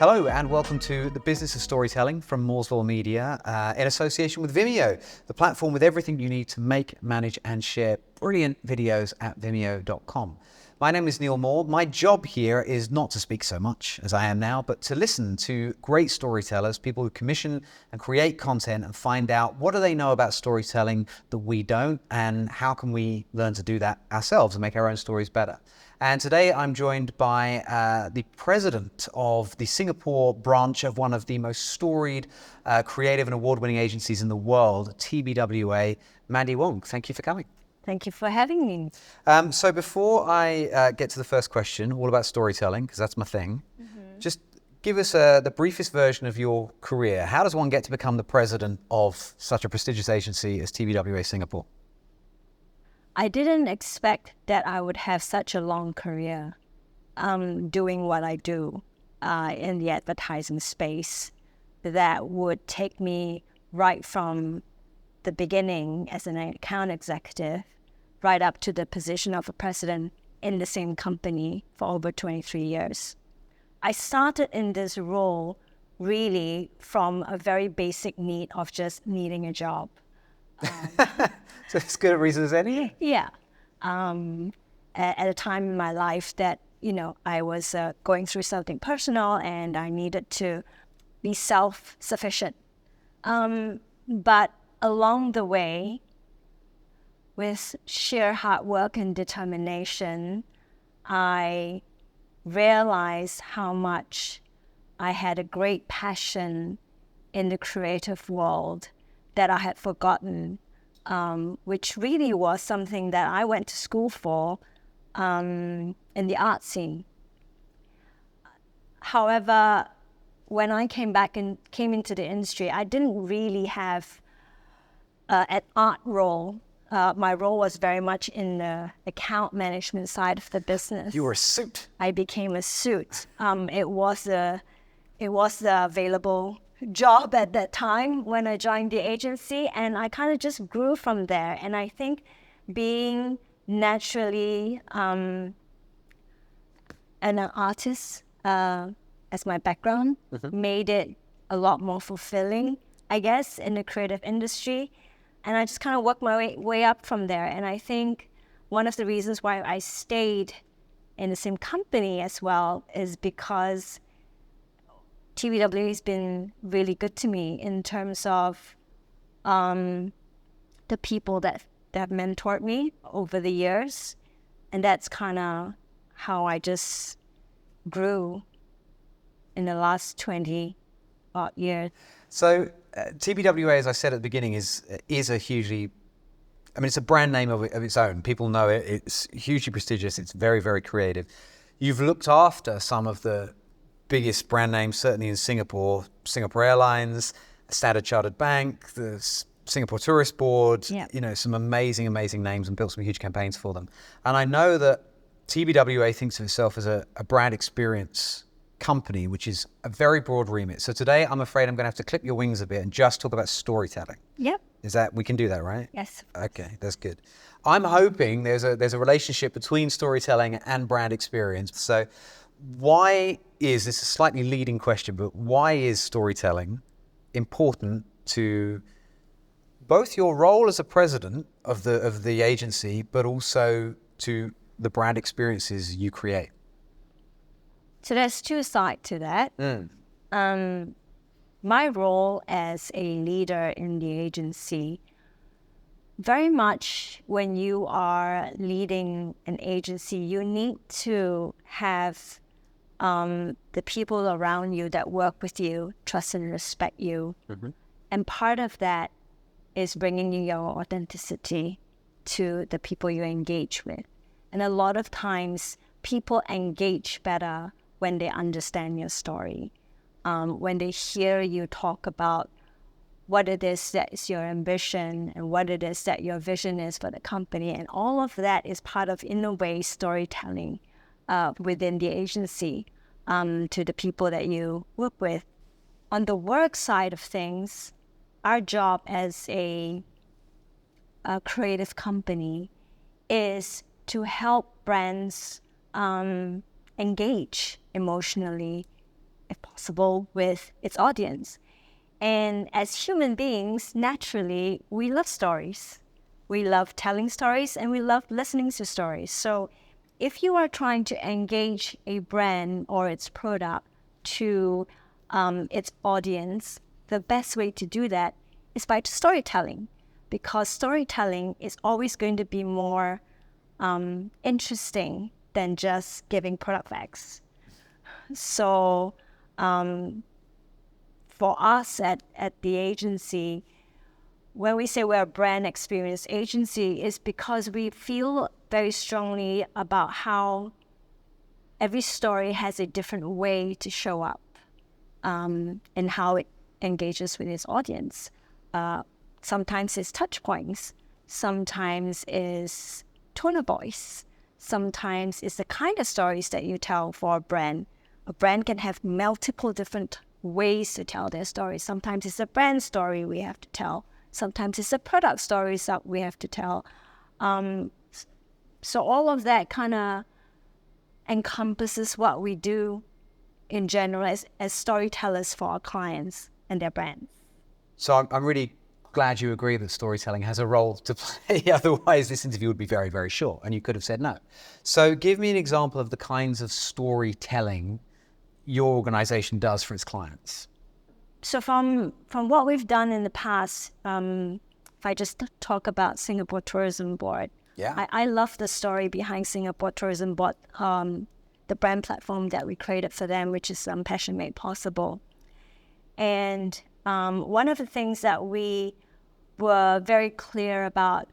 Hello and welcome to the Business of Storytelling from Mooresville Media in association with Vimeo, the platform with everything you need to make, manage and share brilliant videos at vimeo.com. My name is Neil Moore. My job here is not to speak so much as I am now, but to listen to great storytellers, people who commission and create content and find out what do they know about storytelling that we don't and how can we learn to do that ourselves and make our own stories better. And today I'm joined by the president of the Singapore branch of one of the most storied, creative and award-winning agencies in the world, TBWA, Mandy Wong. Thank you for coming. Thank you for having me. So before I get to the first question, all about storytelling, because that's my thing, just give us the briefest version of your career. How does one get to become the president of such a prestigious agency as TBWA Singapore? I didn't expect that I would have such a long career doing what I do in the advertising space that would take me right from the beginning as an account executive right up to the position of a president in the same company for over 23 years. I started in this role really from a very basic need of just needing a job. So it's good a reason as any? Yeah. At a time in my life that, I was going through something personal and I needed to be self-sufficient. But along the way, with sheer hard work and determination, I realized how much I had a great passion in the creative world that I had forgotten, which really was something that I went to school for in the art scene. However, when I came into the industry, I didn't really have an art role. My role was very much in the account management side of the business. You were a suit. I became a suit. It was the available job at that time when I joined the agency, and I kind of just grew from there. And I think being naturally an artist as my background made it a lot more fulfilling, I guess, in the creative industry. And I just kind of worked my way up from there. And I think one of the reasons why I stayed in the same company as well is because TBWA has been really good to me in terms of the people that have mentored me over the years. And that's kind of how I just grew in the last 20 odd years. So TBWA, as I said at the beginning, is a hugely, it's a brand name of its own. People know it. It's hugely prestigious. It's very, very creative. You've looked after some of the biggest brand names, certainly in Singapore, Singapore Airlines, Standard Chartered Bank, the Singapore Tourist Board, some amazing, amazing names, and built some huge campaigns for them. And I know that TBWA thinks of itself as a brand experience company, which is a very broad remit. So today, I'm afraid I'm going to have to clip your wings a bit and just talk about storytelling. Yep. We can do that, right? Yes. Okay, that's good. I'm hoping there's a relationship between storytelling and brand experience. So this is a slightly leading question, but why is storytelling important to both your role as a president of the agency, but also to the brand experiences you create? So there's two sides to that. My role as a leader in the agency, very much when you are leading an agency, you need to have the people around you that work with you trust and respect you. And part of that is bringing your authenticity to the people you engage with. And a lot of times, people engage better when they understand your story, when they hear you talk about what it is that is your ambition and what it is that your vision is for the company. And all of that is part of, in a way, storytelling within the agency to the people that you work with. On the work side of things, our job as a creative company is to help brands engage emotionally if possible, with its audience. And as human beings, naturally, we love stories. We love telling stories and we love listening to stories. So if you are trying to engage a brand or its product to its audience, the best way to do that is by storytelling, because storytelling is always going to be more interesting than just giving product facts. So for us at the agency, when we say we're a brand experience agency, is because we feel very strongly about how every story has a different way to show up and how it engages with its audience. Sometimes it's touch points, sometimes it's tone of voice, sometimes it's the kind of stories that you tell for a brand. A brand can have multiple different ways to tell their story. Sometimes it's a brand story we have to tell. Sometimes it's a product stories that we have to tell. So all of that kind of encompasses what we do in general as storytellers for our clients and their brands. So I'm really glad you agree that storytelling has a role to play. Otherwise, this interview would be very, very short and you could have said no. So give me an example of the kinds of storytelling your organization does for its clients. So from what we've done in the past, if I just talk about Singapore Tourism Board, I love the story behind Singapore Tourism Board, the brand platform that we created for them, which is Passion Made Possible. And one of the things that we were very clear about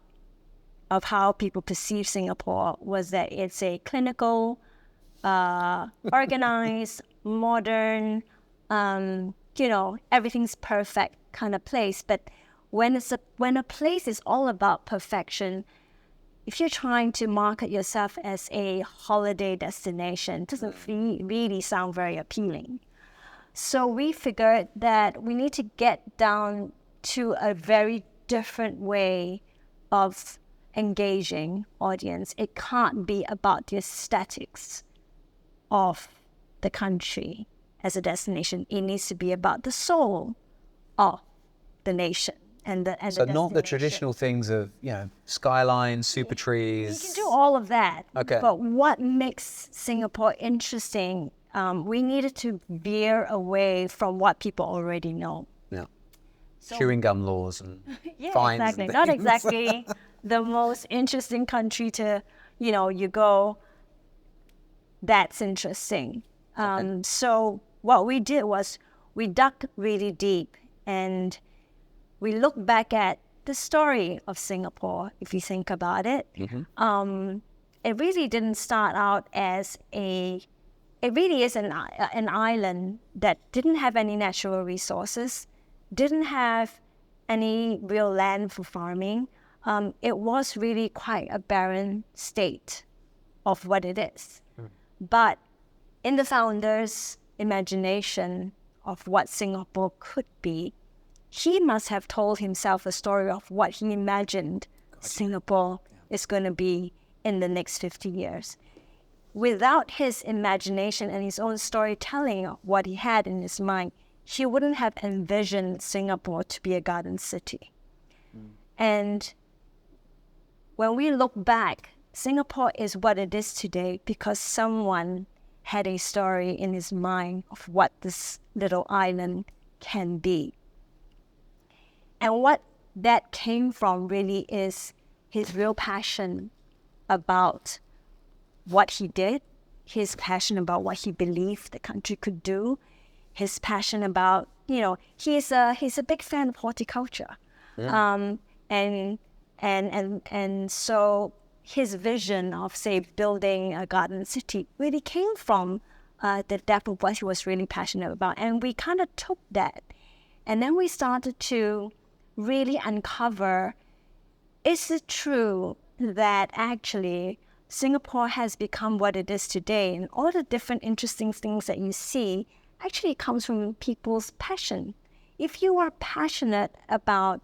of how people perceive Singapore was that it's a clinical, organized, modern, everything's perfect kind of place. But when a place is all about perfection, if you're trying to market yourself as a holiday destination, it doesn't really sound very appealing. So we figured that we need to get down to a very different way of engaging audience. It can't be about the aesthetics of the country as a destination. It needs to be about the soul of the nation. So not the traditional things of, skylines, super trees. You can do all of that. Okay. But what makes Singapore interesting, we needed to veer away from what people already know. Yeah. So, chewing gum laws and fines. Exactly. And Not exactly the most interesting country to, you go, that's interesting. Okay. So what we did was we dug really deep and we looked back at the story of Singapore, if you think about it. Mm-hmm. It really didn't start out as it really is an island that didn't have any natural resources, didn't have any real land for farming. It was really quite a barren state of what it is. But in the founder's imagination of what Singapore could be, he must have told himself a story of what he imagined Singapore is going to be in the next 50 years. Without his imagination and his own storytelling of what he had in his mind, he wouldn't have envisioned Singapore to be a garden city. And when we look back, Singapore is what it is today because someone had a story in his mind of what this little island can be. And what that came from really is his real passion about what he did, his passion about what he believed the country could do, his passion about, he's a big fan of horticulture. Yeah. And so his vision of, say, building a garden city really came from the depth of what he was really passionate about. And we kind of took that. And then we started to really uncover, is it true that actually Singapore has become what it is today? And all the different interesting things that you see actually comes from people's passion. If you are passionate about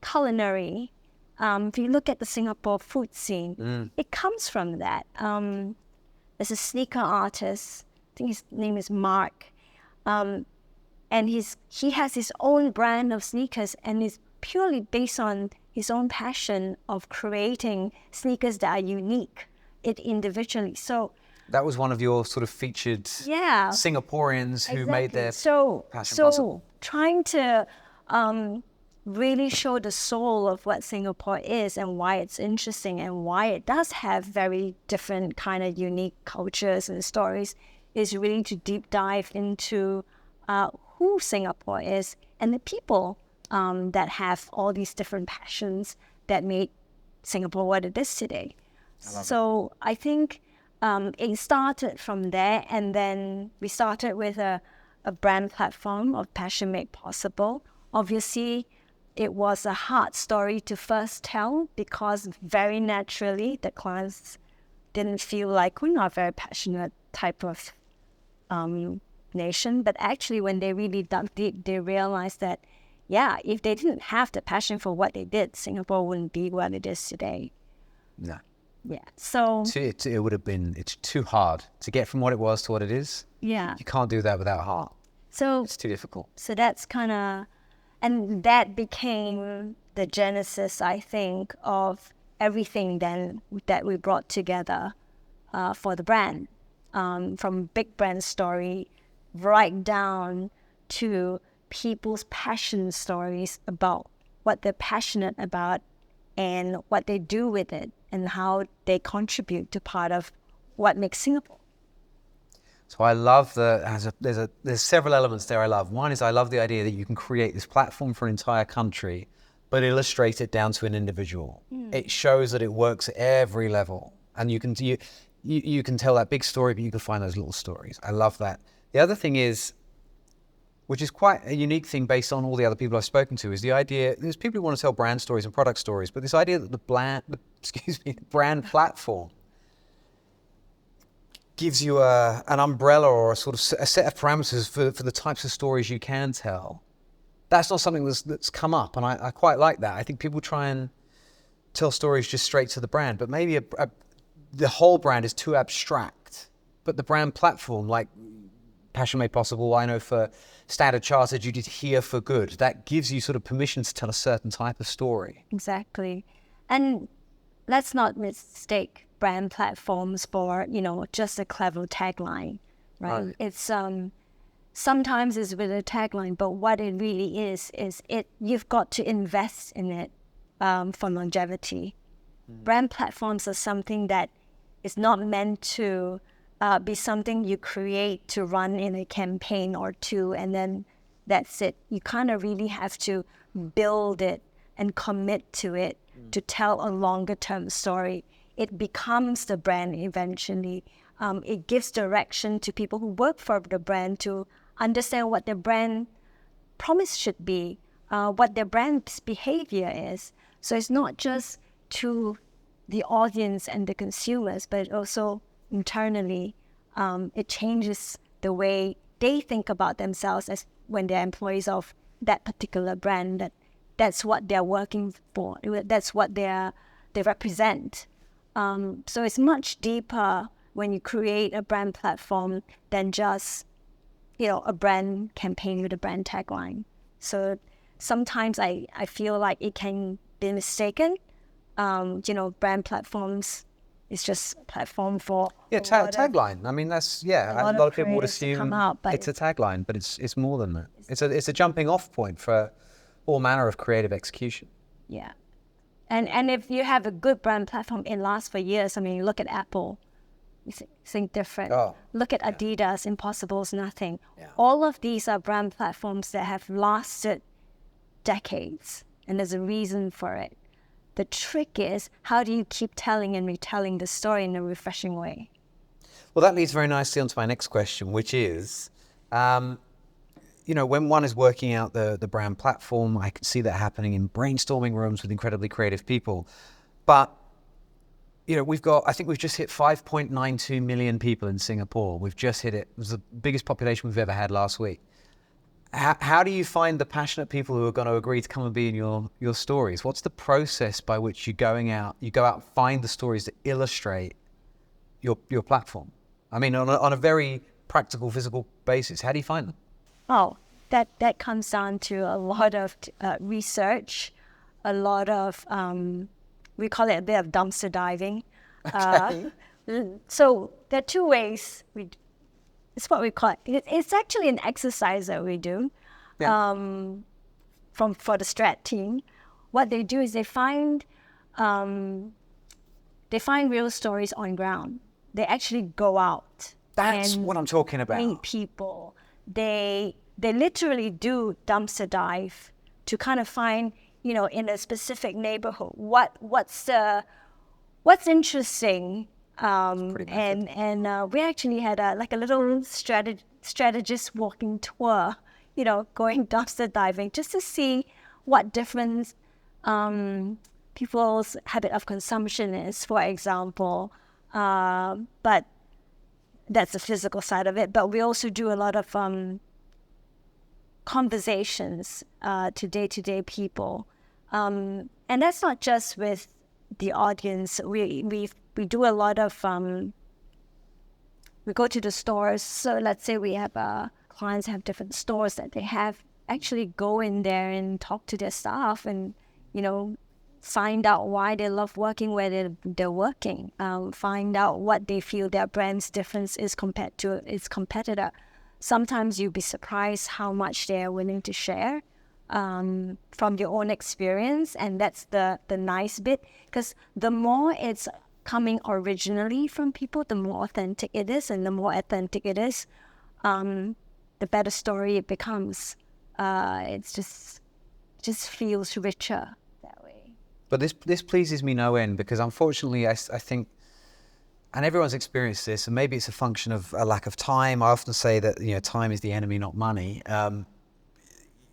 culinary, if you look at the Singapore food scene, it comes from that. There's a sneaker artist, I think his name is Mark. And he has his own brand of sneakers, and it's purely based on his own passion of creating sneakers that are unique individually. So That was one of your sort of featured yeah, Singaporeans who made their passion so possible. trying to really show the soul of what Singapore is and why it's interesting and why it does have very different kind of unique cultures and stories is really to deep dive into who Singapore is and the people that have all these different passions that made Singapore what it is today. So I think it started from there, and then we started with a brand platform of Passion Made Possible. Obviously, it was a hard story to first tell because very naturally the clients didn't feel like we're not a very passionate type of nation. But actually, when they really dug deep, they realized that, yeah, if they didn't have the passion for what they did, Singapore wouldn't be what it is today. No. Yeah. So It would have been, it's too hard to get from what it was to what it is. yeah. You can't do that without heart. So It's too difficult. So that's kind of, and that became the genesis, I think, of everything then that we brought together for the brand. From big brand story right down to people's passion stories about what they're passionate about and what they do with it and how they contribute to part of what makes Singapore. So I love there's several elements there I love. One is I love the idea that you can create this platform for an entire country, but illustrate it down to an individual. It shows that it works at every level, and you can tell that big story, but you can find those little stories. I love that. The other thing is, which is quite a unique thing based on all the other people I've spoken to, is the idea, there's people who want to tell brand stories and product stories, but this idea that the brand platform gives you an umbrella or a sort of a set of parameters for the types of stories you can tell. That's not something that's come up, and I quite like that. I think people try and tell stories just straight to the brand, but maybe the whole brand is too abstract. But the brand platform, like Passion Made Possible, I know for Standard Chartered, you did Here for Good. That gives you sort of permission to tell a certain type of story. Exactly. And let's not mistake brand platforms for, just a clever tagline, right? It's sometimes it's with a tagline, but what it really is you've got to invest in it for longevity. Brand platforms are something that is not meant to be something you create to run in a campaign or two, and then that's it. You kind of really have to build it and commit to it to tell a longer term story. It becomes the brand eventually. It gives direction to people who work for the brand to understand what their brand promise should be, what their brand's behavior is. So it's not just to the audience and the consumers, but also internally, it changes the way they think about themselves as when they're employees of that particular brand. That's what they're working for. That's what they represent. So it's much deeper when you create a brand platform than just, a brand campaign with a brand tagline. So sometimes I feel like it can be mistaken. Brand platforms is just a platform for tagline. I mean, that's a lot of people would assume it's a tagline, but it's more than that. It's a jumping off point for all manner of creative execution. Yeah. And if you have a good brand platform, it lasts for years. I mean, look at Apple. You think different. Look at Adidas, Impossible's Nothing. Yeah. All of these are brand platforms that have lasted decades, and there's a reason for it. The trick is, how do you keep telling and retelling the story in a refreshing way? Well, that leads very nicely onto my next question, which is, when one is working out the brand platform, I can see that happening in brainstorming rooms with incredibly creative people. But, I think we've just hit 5.92 million people in Singapore. We've just hit it. It was the biggest population we've ever had last week. How do you find the passionate people who are going to agree to come and be in your stories? What's the process by which you go out and find the stories that illustrate your platform? I mean, on a very practical, physical basis, how do you find them? Oh, that comes down to a lot of research, a lot of, we call it a bit of dumpster diving. Okay. So there are two ways. It's what we call it. It's actually an exercise that we do Yeah. for the strat team. What they do is they find real stories on ground. They actually go out. That's and what I'm talking about. meet people. They literally do dumpster dive to kind of find, in a specific neighborhood, what's interesting. Pretty massive. And we actually had a little strategist walking tour, going dumpster diving just to see what different people's habit of consumption is, for example. But that's the physical side of it. But we also do a lot of conversations to day-to-day people. And that's not just with the audience. We do a lot of, we go to the stores. So let's say we have clients have different stores that they have, actually go in there and talk to their staff and, find out why they love working where they're working, find out what they feel their brand's difference is compared to its competitor. Sometimes you'll be surprised how much they're willing to share from your own experience, and that's the nice bit, because the more it's coming originally from people, the more authentic it is, and the more authentic it is, the better story it becomes. It's just feels richer that way. But this pleases me no end, because unfortunately I think, and everyone's experienced this, and maybe it's a function of a lack of time. I often say that time is the enemy, not money.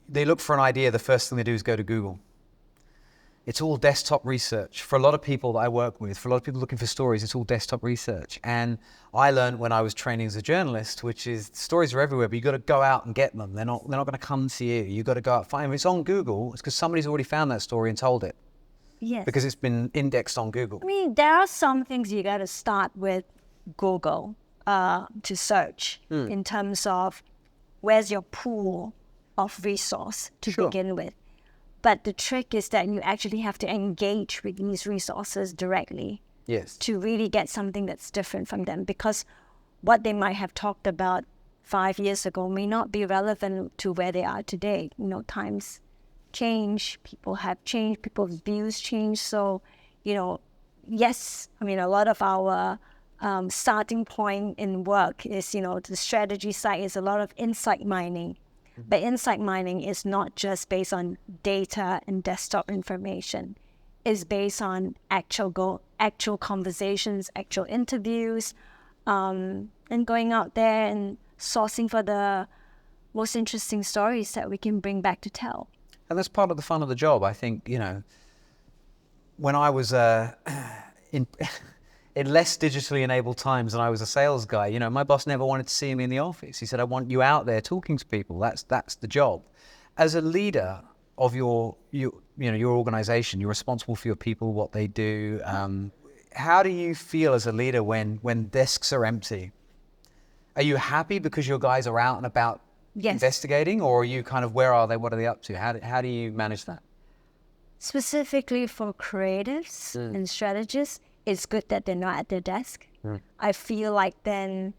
They look for an idea, the first thing they do is go to Google. It's all desktop research. For a lot of people that I work with, for a lot of people looking for stories, it's all desktop research. And I learned when I was training as a journalist, which is stories are everywhere, but you got to go out and get them. They're not going to come to you. You got to go out and find them. If it's on Google, it's because somebody's already found that story and told it. Yes. Because it's been indexed on Google. I mean, there are some things you got to start with Google to search in terms of where's your pool of resource to begin with. But the trick is that you actually have to engage with these resources directly. Yes. To really get something that's different from them, because what they might have talked about 5 years ago may not be relevant to where they are today. Times change, people have changed, people's views change. So, yes, I mean, a lot of our starting point in work is, the strategy side is a lot of insight mining. But insight mining is not just based on data and desktop information. It's based on actual conversations, actual interviews, and going out there and sourcing for the most interesting stories that we can bring back to tell. And that's part of the fun of the job. I think, when I was in less digitally enabled times and I was a sales guy, my boss never wanted to see me in the office. He said, I want you out there talking to people. That's the job. As a leader of your organization, you're responsible for your people, what they do. How do you feel as a leader when desks are empty? Are you happy because your guys are out and about investigating, or are you kind of, where are they? What are they up to? How do you manage that? Specifically for creatives and strategists, it's good that they're not at their desk. I feel like then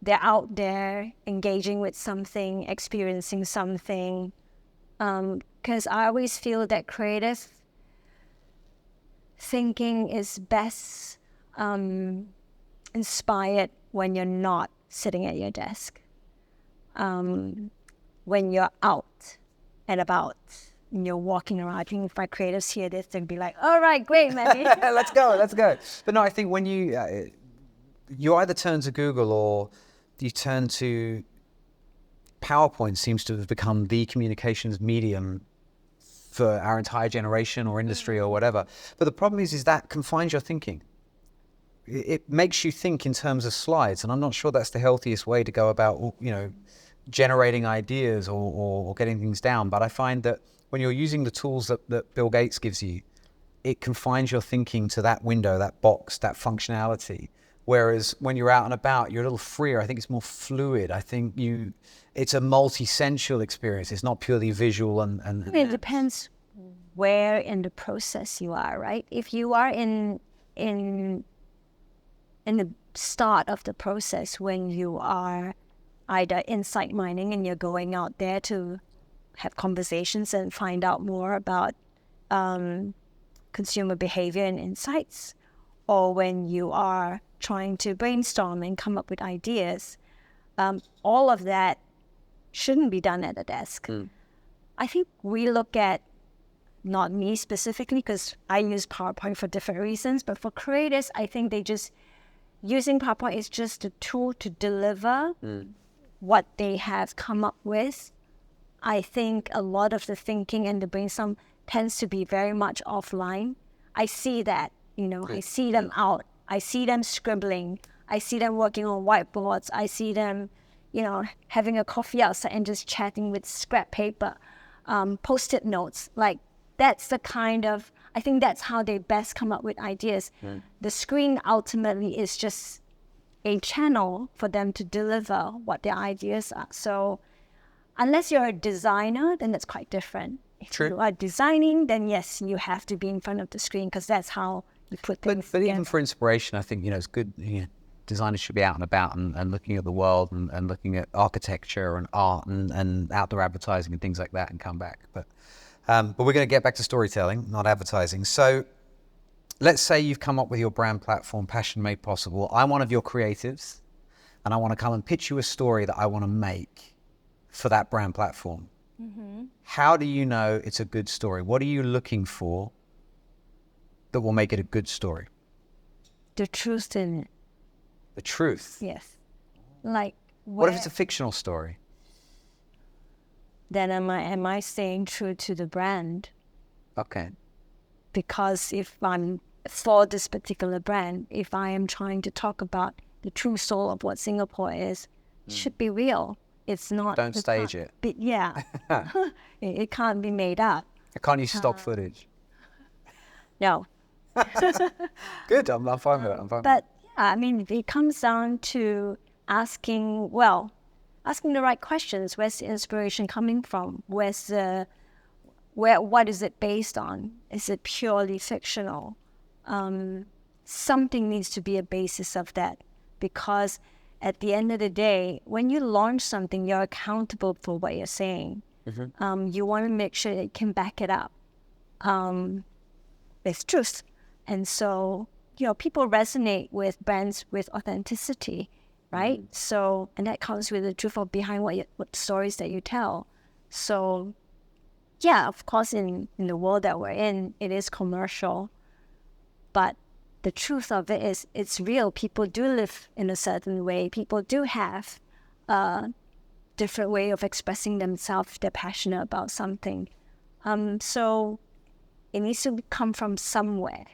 they're out there engaging with something, experiencing something. Because I always feel that creative thinking is best inspired when you're not sitting at your desk. When you're out and about, and you're walking around. I think if my creatives hear this, they'll be like, all right, great, Mandy. Let's go. But no, I think when you either turn to Google or you turn to PowerPoint, seems to have become the communications medium for our entire generation or industry or whatever. But the problem is that confines your thinking. It makes you think in terms of slides, and I'm not sure that's the healthiest way to go about, generating ideas or getting things down. But I find that when you're using the tools that Bill Gates gives you, it confines your thinking to that window, that box, that functionality, Whereas when you're out and about, you're a little freer. I think it's more fluid. I think it's a multi-sensual experience. It's not purely visual and I mean, it depends where in the process you are, right? If you are in the start of the process, when you are either insight mining and you're going out there to have conversations and find out more about consumer behavior and insights, or when you are trying to brainstorm and come up with ideas, all of that shouldn't be done at a desk. I think we look at, not me specifically, because I use PowerPoint for different reasons, but for creators, I think using PowerPoint is just a tool to deliver what they have come up with. I think a lot of the thinking and the brainstorm tends to be very much offline. I see that, I see them out. I see them scribbling. I see them working on whiteboards. I see them, having a coffee outside and just chatting with scrap paper, Post-it notes. Like, that's the kind of, I think that's how they best come up with ideas. The screen ultimately is just a channel for them to deliver what their ideas are. So unless you're a designer, then that's quite different. If you are designing, then yes, you have to be in front of the screen, because that's how you put things But together. even for inspiration, I think, it's good. Designers should be out and about and looking at the world and looking at architecture and art and outdoor advertising and things like that, and come back. But we're going to get back to storytelling, not advertising. So let's say you've come up with your brand platform, Passion Made Possible. I'm one of your creatives, and I want to come and pitch you a story that I want to make for that brand platform. How do you know it's a good story? What are you looking for that will make it a good story? The truth in it. The truth? Yes. Like, What if it's a fictional story? Then am I staying true to the brand? Okay. Because if I'm for this particular brand, if I am trying to talk about the true soul of what Singapore is, it should be real. It's not. Don't stage it. Yeah. It can't be made up. I can't use stock footage. No. Good. I'm fine with it. But yeah, I mean, it comes down to asking the right questions. Where's the inspiration coming from? What is it based on? Is it purely fictional? Something needs to be a basis of that, because at the end of the day, when you launch something, you're accountable for what you're saying. You want to make sure that you can back it up with truth. And so, people resonate with brands with authenticity, right? So, and that comes with the truth of behind what stories that you tell. So, yeah, of course, in the world that we're in, it is commercial, but the truth of it is it's real. People do live in a certain way. People do have a different way of expressing themselves. They're passionate about something. So it needs to come from somewhere.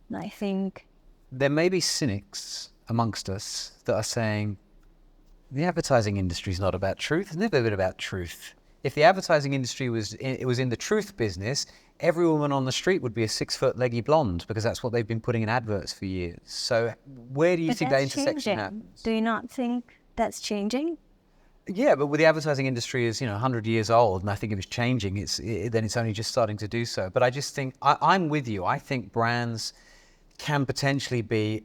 And I think there may be cynics amongst us that are saying the advertising industry is not about truth. It's never been about truth. If the advertising industry was in the truth business, every woman on the street would be a 6-foot leggy blonde, because that's what they've been putting in adverts for years. So where do you think that intersection happens? Do you not think that's changing? Yeah, but with the advertising industry is 100 years old, and I think if it's changing, then it's only just starting to do so. But I just think I'm with you. I think brands can potentially be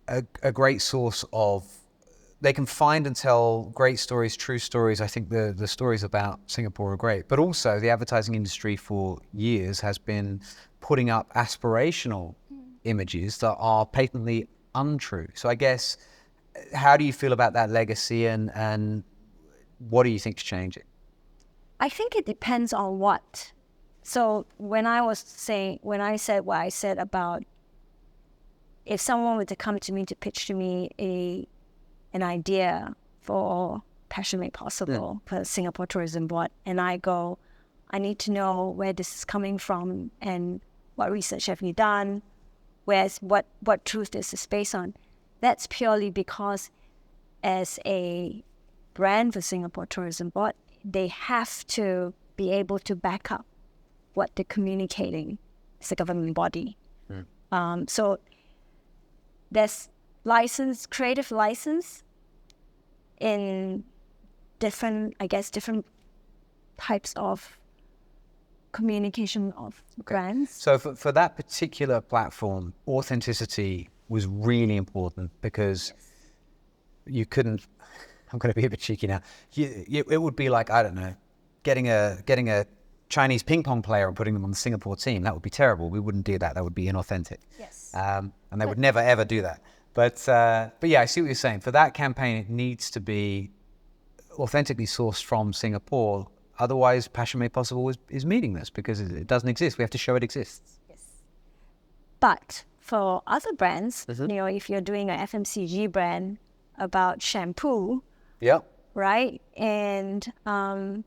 a great source of. They can find and tell great stories, true stories. I think the stories about Singapore are great. But also the advertising industry for years has been putting up aspirational images that are patently untrue. So I guess, how do you feel about that legacy, and what do you think is changing? I think it depends on what. So when I said what I said about, if someone were to come to me to pitch to me an idea for Passion Made Possible for Singapore Tourism Board, and I go, I need to know where this is coming from and what research have you done, what truth this is based on. That's purely because as a brand for Singapore Tourism Board, they have to be able to back up what they're communicating as a government body. So there's creative license in different types of communication of brands. So for that particular platform, authenticity was really important because you couldn't, I'm going to be a bit cheeky now, it would be like, I don't know, getting a Chinese ping pong player and putting them on the Singapore team. That would be terrible. We wouldn't do that. That would be inauthentic. Yes. And they would never, ever do that. But yeah, I see what you're saying. For that campaign, it needs to be authentically sourced from Singapore. Otherwise, Passion Made Possible is meaningless because it doesn't exist. We have to show it exists. Yes. But for other brands, if you're doing an FMCG brand about shampoo, Yeah. right? And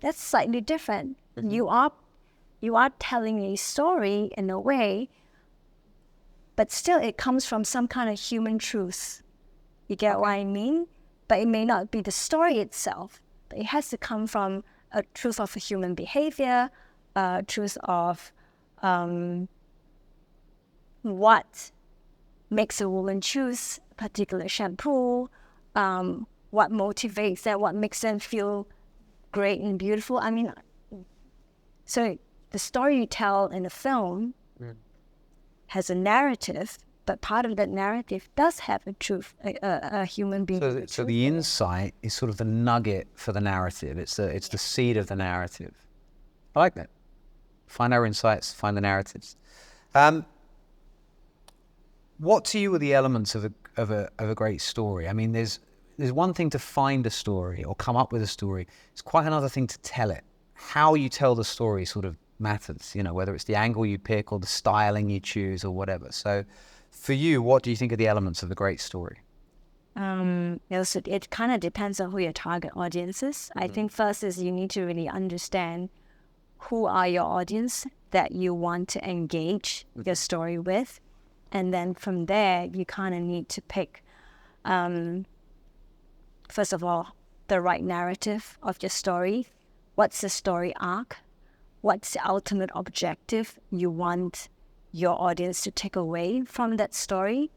that's slightly different. You are telling a story in a way, but still it comes from some kind of human truth. You get what I mean? But it may not be the story itself, but it has to come from a truth of a human behavior, a truth of what makes a woman choose a particular shampoo, what motivates them, what makes them feel great and beautiful. I mean, so the story you tell in a film has a narrative, but part of that narrative does have a truth, a human being. So the insight is sort of the nugget for the narrative. It's the seed of the narrative. I like that. Find our insights, find the narratives. What to you are the elements of a great story? I mean, there's one thing to find a story or come up with a story. It's quite another thing to tell it. How you tell the story sort of matters, whether it's the angle you pick or the styling you choose or whatever. So for you, what do you think are the elements of a great story? Also, it kind of depends on who your target audience is. I think first is you need to really understand who are your audience that you want to engage your story with. And then from there, you kind of need to pick, first of all, the right narrative of your story. What's the story arc? What's the ultimate objective you want your audience to take away from that story?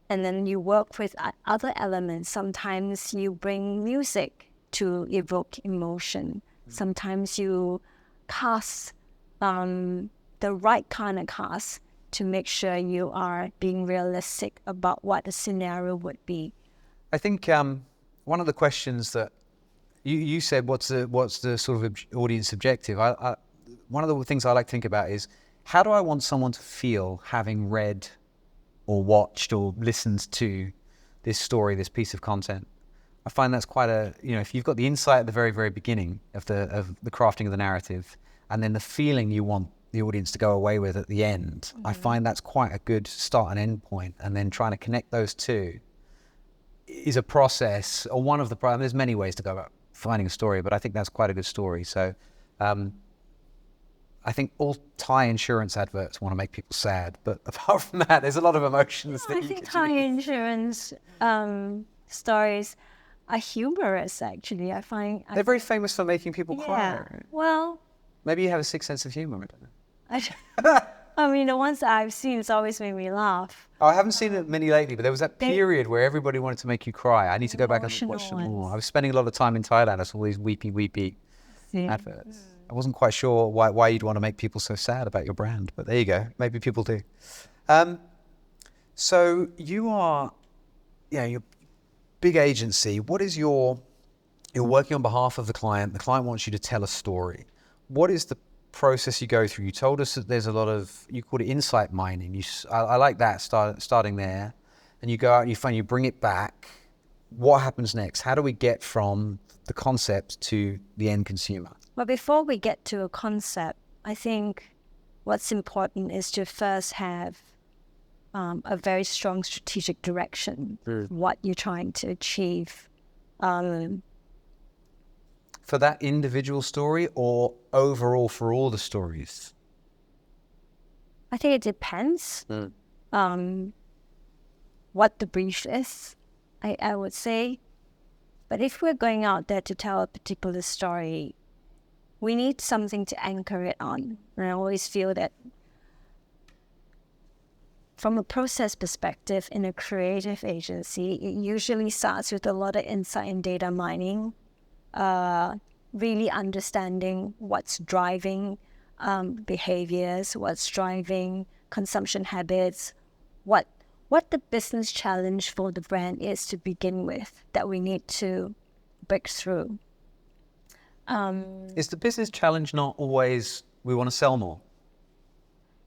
And then you work with other elements. Sometimes you bring music to evoke emotion. Sometimes you cast the right kind of cast to make sure you are being realistic about what the scenario would be. I think one of the questions that you said, what's the sort of audience objective? One of the things I like to think about is, how do I want someone to feel having read or watched or listened to this story, this piece of content? I find that's quite if you've got the insight at the very, very beginning of the crafting of the narrative, and then the feeling you want the audience to go away with at the end, I find that's quite a good start and end point. And then trying to connect those two is a process, or one of the problems. There's many ways to go about finding a story, but I think that's quite a good story. So I think all Thai insurance adverts want to make people sad, but apart from that, there's a lot of emotions. I think Thai insurance stories are humorous, actually. They're very famous for making people cry. Well, maybe you have a sick sense of humor. I don't know. I mean, the ones that I've seen, it's always made me laugh. Oh, I haven't seen it many lately, but there was that period where everybody wanted to make you cry. I need to go back and watch them more. I was spending a lot of time in Thailand. I saw all these weepy adverts. I wasn't quite sure why you'd want to make people so sad about your brand, but there you go. Maybe people do. So you are, your big agency. What is you're working on behalf of the client. The client wants you to tell a story. What is the process you go through? You told us that there's a lot of, you called it insight mining. I like that, starting there. And you go out and you bring it back. What happens next? How do we get from the concept to the end consumer? Well, before we get to a concept, I think what's important is to first have a very strong strategic direction, what you're trying to achieve. For that individual story or overall for all the stories? I think it depends what the brief is, I would say. But if we're going out there to tell a particular story, we need something to anchor it on. And I always feel that from a process perspective, in a creative agency, it usually starts with a lot of insight and data mining, really understanding what's driving behaviors, what's driving consumption habits, what the business challenge for the brand is to begin with that we need to break through. Is the business challenge not always we want to sell more?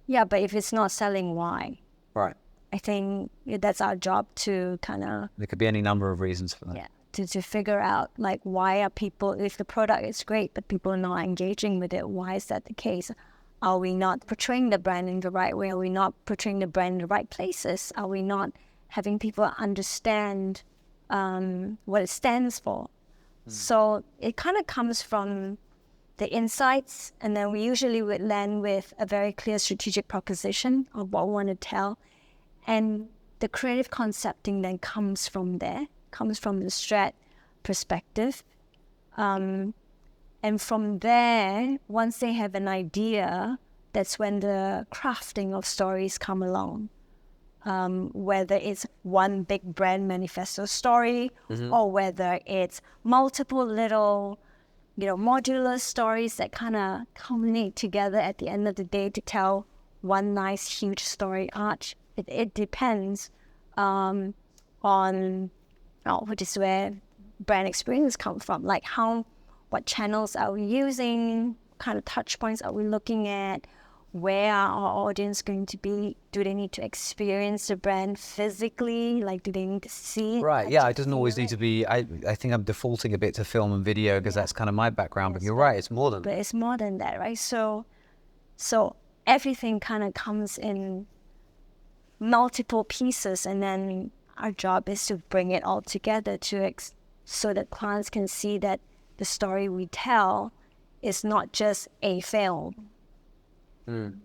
Yeah, but if it's not selling, why? Right. I think that's our job to kind of... There could be any number of reasons for that. Yeah, to figure out, like, why are people, if the product is great, but people are not engaging with it, why is that the case? Are we not portraying the brand in the right way? Are we not portraying the brand in the right places? Are we not having people understand what it stands for? So it kind of comes from the insights, and then we usually would land with a very clear strategic proposition of what we want to tell. And the creative concepting then comes from there, comes from the strat perspective. And from there, once they have an idea, that's when the crafting of stories come along. Whether it's one big brand manifesto story, or whether it's multiple little, modular stories that kind of culminate together at the end of the day to tell one nice, huge story arc. It depends on which is where brand experience come from. Like what channels are we using? What kind of touch points are we looking at? Where are our audience going to be? Do they need to experience the brand physically? Like, do they need to see it? Right, yeah, it doesn't always need to be, I think I'm defaulting a bit to film and video because that's kind of my background, but you're right, it's more than that. But it's more than that, right? So everything kind of comes in multiple pieces, and then our job is to bring it all together so that clients can see that the story we tell is not just a film.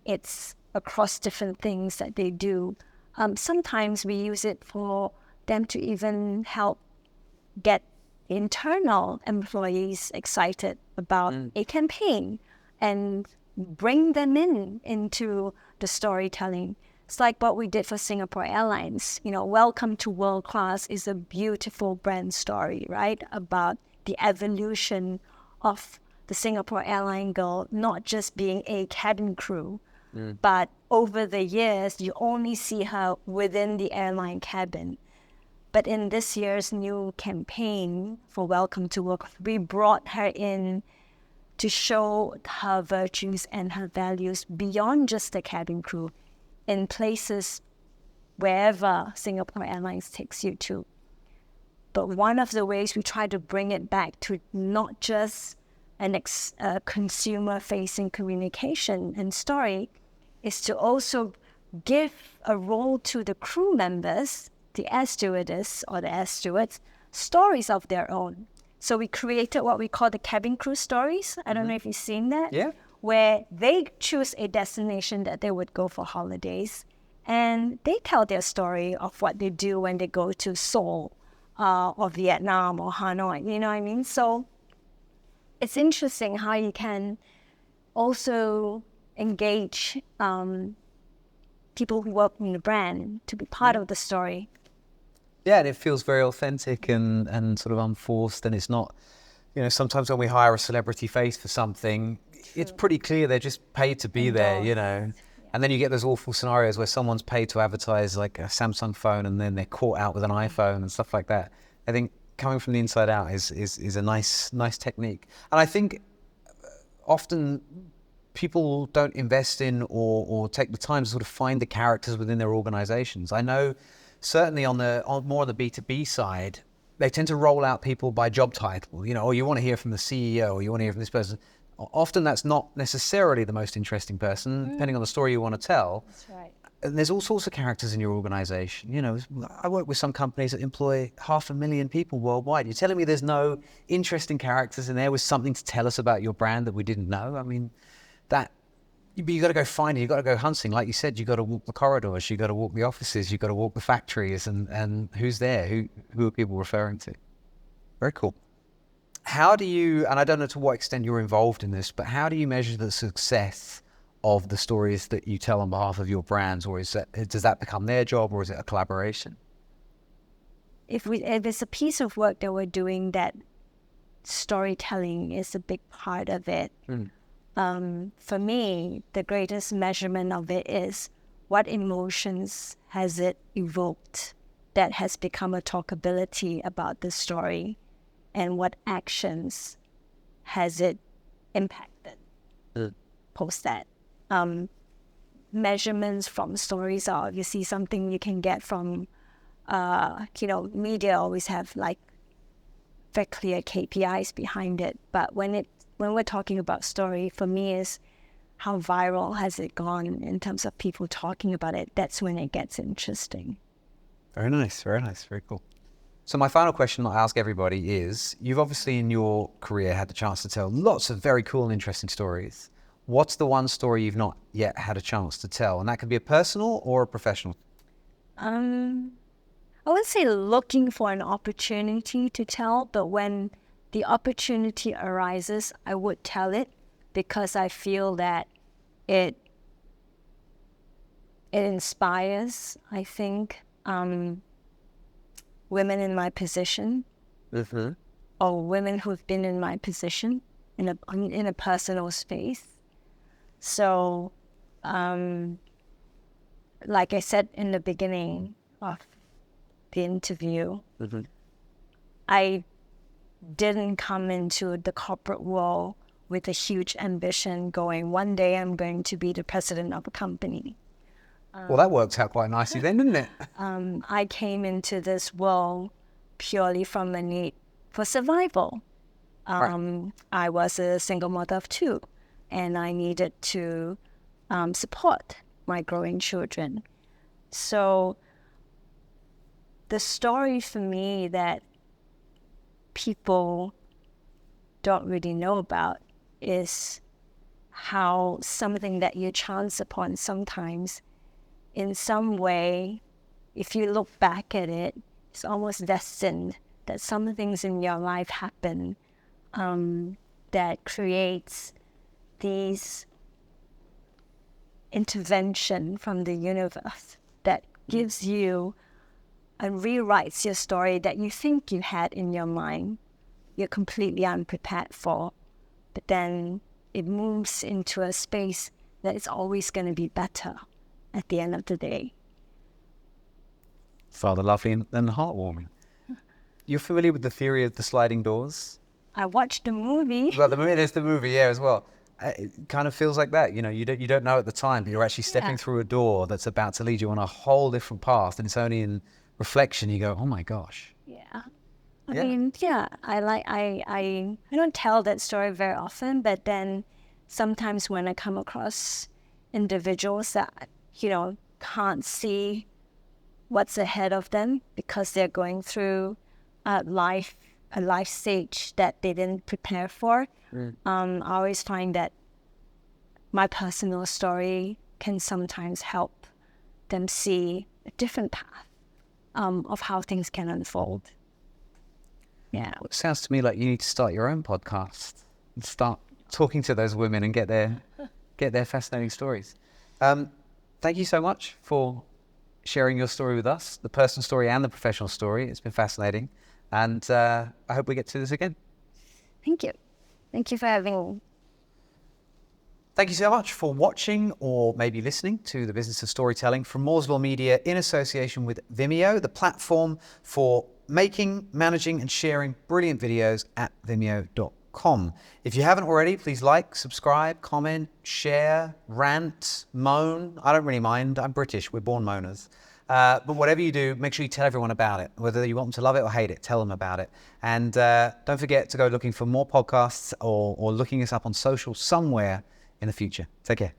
It's across different things that they do. Sometimes we use it for them to even help get internal employees excited about a campaign and bring them into the storytelling. It's like what we did for Singapore Airlines. Welcome to World Class is a beautiful brand story, right? About the evolution of the Singapore airline girl, not just being a cabin crew, but over the years, you only see her within the airline cabin. But in this year's new campaign for Welcome to Work, we brought her in to show her virtues and her values beyond just the cabin crew in places wherever Singapore Airlines takes you to. But one of the ways we try to bring it back to not just a consumer-facing communication and story is to also give a role to the crew members, the air stewardess or the air stewards, stories of their own. So we created what we call the cabin crew stories. I don't know if you've seen that. Yeah. Where they choose a destination that they would go for holidays, and they tell their story of what they do when they go to Seoul or Vietnam or Hanoi. You know what I mean? So it's interesting how you can also engage people who work in the brand to be part of the story. Yeah, and it feels very authentic and sort of unforced, and it's not, sometimes when we hire a celebrity face for something, it's pretty clear they're just paid to be there, Yeah. And then you get those awful scenarios where someone's paid to advertise like a Samsung phone and then they're caught out with an iPhone and stuff like that. I think coming from the inside out is a nice technique. And I think often people don't invest in or take the time to sort of find the characters within their organizations. I know certainly on more on the B2B side, they tend to roll out people by job title, or you want to hear from the CEO or you want to hear from this person. Often that's not necessarily the most interesting person, depending on the story you want to tell. That's right. And there's all sorts of characters in your organization. I work with some companies that employ 500,000 people worldwide. You're telling me there's no interesting characters in there with something to tell us about your brand that we didn't know? I mean, you got to go find it. You got to go hunting. Like you said, you got to walk the corridors. You got to walk the offices. You got to walk the factories. And who's there? Who are people referring to? Very cool. How do you, and I don't know to what extent you're involved in this, but how do you measure the success of the stories that you tell on behalf of your brands, or does that become their job, or is it a collaboration? If it's a piece of work that we're doing, that storytelling is a big part of it. For me, the greatest measurement of it is what emotions has it evoked that has become a talkability about the story, and what actions has it impacted post that. Measurements from stories are obviously something you can get from, media always have like very clear KPIs behind it. But when we're talking about story, for me, is how viral has it gone in terms of people talking about it. That's when it gets interesting. Very nice, very nice, very cool. So my final question I ask everybody is, you've obviously in your career had the chance to tell lots of very cool and interesting stories. What's the one story you've not yet had a chance to tell? And that could be a personal or a professional. I would say looking for an opportunity to tell, but when the opportunity arises, I would tell it, because I feel that it inspires, I think, women in my position, or women who've been in my position in a personal space. So, like I said in the beginning of the interview, I didn't come into the corporate world with a huge ambition going, one day I'm going to be the president of a company. Well, that worked out quite nicely then, didn't it? I came into this world purely from a need for survival. Right. I was a single mother of two, and I needed to support my growing children. So the story for me that people don't really know about is how something that you chance upon sometimes, in some way, if you look back at it, it's almost destined that some things in your life happen that creates these intervention from the universe that gives you and rewrites your story that you think you had in your mind, you're completely unprepared for, but then it moves into a space that is always going to be better at the end of the day. Rather lovely and heartwarming. You're familiar with the theory of the sliding doors? I watched the movie. Well, there's the movie, yeah, as well. It kind of feels like that, you don't know at the time, but you're actually stepping through a door that's about to lead you on a whole different path, and it's only in reflection you go, oh my gosh. Yeah. I mean, I don't tell that story very often, but then sometimes when I come across individuals that, can't see what's ahead of them because they're going through a life stage that they didn't prepare for, I always find that my personal story can sometimes help them see a different path of how things can unfold. Yeah. It sounds to me like you need to start your own podcast and start talking to those women and get their fascinating stories. Thank you so much for sharing your story with us, the personal story and the professional story. It's been fascinating. And I hope we get to do this again. Thank you. Thank you for having me. Thank you so much for watching or maybe listening to The Business of Storytelling from Mooresville Media in association with Vimeo, the platform for making, managing and sharing brilliant videos at vimeo.com. If you haven't already, please like, subscribe, comment, share, rant, moan. I don't really mind. I'm British. We're born moaners. But whatever you do, make sure you tell everyone about it. Whether you want them to love it or hate it, tell them about it. And don't forget to go looking for more podcasts or looking us up on social somewhere in the future. Take care.